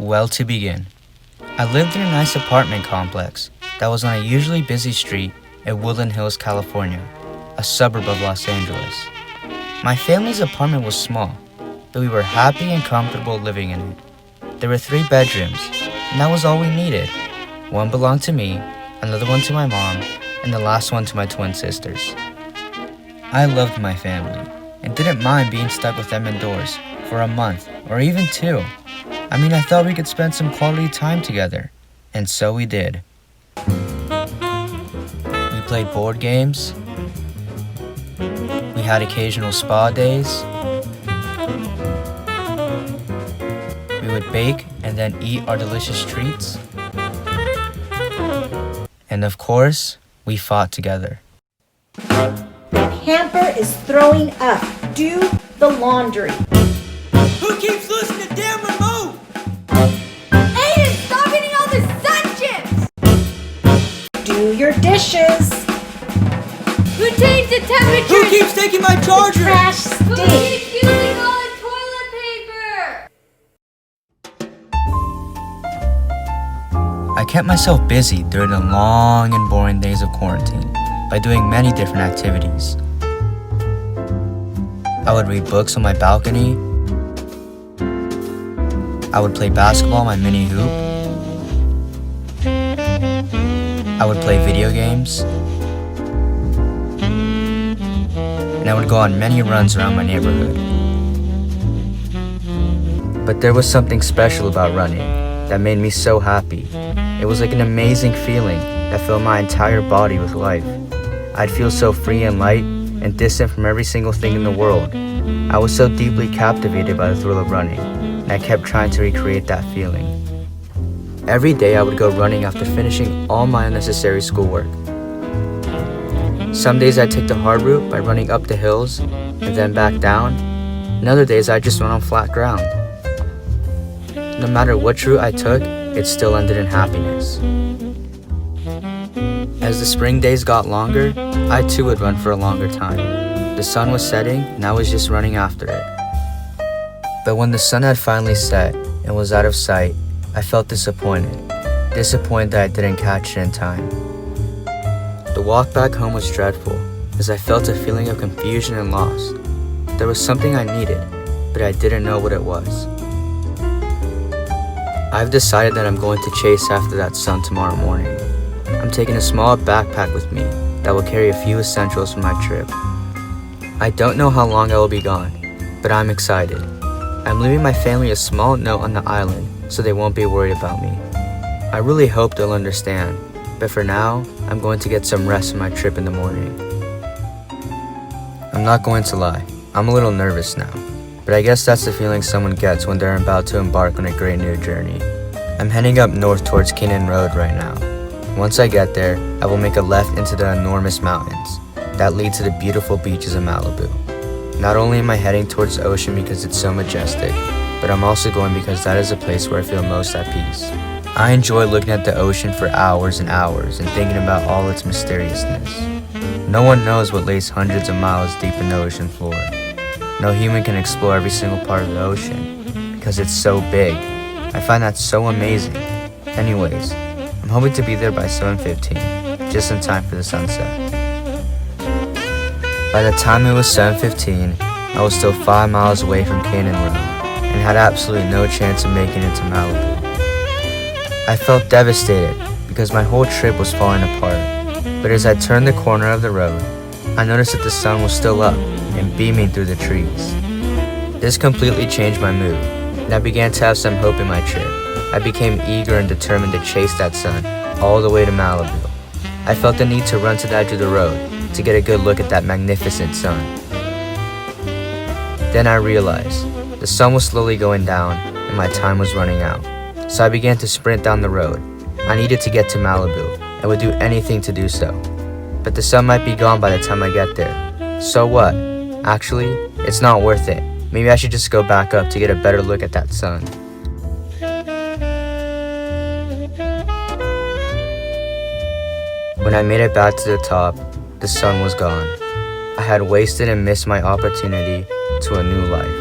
Well, to begin, I lived in a nice apartment complex that was on a usually busy street in Woodland Hills, California, a suburb of Los Angeles. My family's apartment was small, but we were happy and comfortable living in it. There were 3 bedrooms, and that was all we needed. One belonged to me, another one to my mom, and the last one to my twin sisters. I loved my family and didn't mind being stuck with them indoors for a month or even 2. I thought we could spend some quality time together, and so we did. We played board games. We had occasional spa days. We would bake and then eat our delicious treats. And of course, we fought together. The hamper is throwing up. Do the laundry. Who keeps losing the damn remote? Aiden, stop eating all the sun chips! Do your dishes. Who changed the temperature? Who keeps taking my charger? Trash Who stink. keeps using all the toilet paper? I kept myself busy during the long and boring days of quarantine by doing many different activities. I would read books on my balcony. I would play basketball on my mini hoop. I would play video games. And I would go on many runs around my neighborhood. But there was something special about running that made me so happy. It was like an amazing feeling that filled my entire body with life. I'd feel so free and light and distant from every single thing in the world. I was so deeply captivated by the thrill of running, and I kept trying to recreate that feeling. Every day I would go running after finishing all my unnecessary schoolwork. Some days I'd take the hard route by running up the hills and then back down, and other days I'd just run on flat ground. No matter which route I took, it still ended in happiness. As the spring days got longer, I too would run for a longer time. The sun was setting, and I was just running after it. But when the sun had finally set and was out of sight, I felt disappointed. Disappointed that I didn't catch it in time. The walk back home was dreadful, as I felt a feeling of confusion and loss. There was something I needed, but I didn't know what it was. I've decided that I'm going to chase after that sun tomorrow morning. I'm taking a small backpack with me that will carry a few essentials for my trip. I don't know how long I will be gone, but I'm excited. I'm leaving my family a small note on the island so they won't be worried about me. I really hope they'll understand, but for now, I'm going to get some rest on my trip in the morning. I'm not going to lie, I'm a little nervous now, but I guess that's the feeling someone gets when they're about to embark on a great new journey. I'm heading up north towards Canyon Road right now. Once I get there, I will make a left into the enormous mountains that lead to the beautiful beaches of Malibu. Not only am I heading towards the ocean because it's so majestic, but I'm also going because that is a place where I feel most at peace. I enjoy looking at the ocean for hours and hours and thinking about all its mysteriousness. No one knows what lays hundreds of miles deep in the ocean floor. No human can explore every single part of the ocean because it's so big. I find that so amazing. Anyways, I'm hoping to be there by 7:15, just in time for the sunset. By the time it was 7:15, I was still 5 miles away from Canyon Road and had absolutely no chance of making it to Malibu. I felt devastated because my whole trip was falling apart, but as I turned the corner of the road, I noticed that the sun was still up and beaming through the trees. This completely changed my mood, and I began to have some hope in my trip. I became eager and determined to chase that sun all the way to Malibu. I felt the need to run to the edge of the road to get a good look at that magnificent sun. Then I realized the sun was slowly going down and my time was running out. So I began to sprint down the road. I needed to get to Malibu and would do anything to do so. But the sun might be gone by the time I get there. So what? Actually, it's not worth it. Maybe I should just go back up to get a better look at that sun. When I made it back to the top, the sun was gone. I had wasted and missed my opportunity to a new life.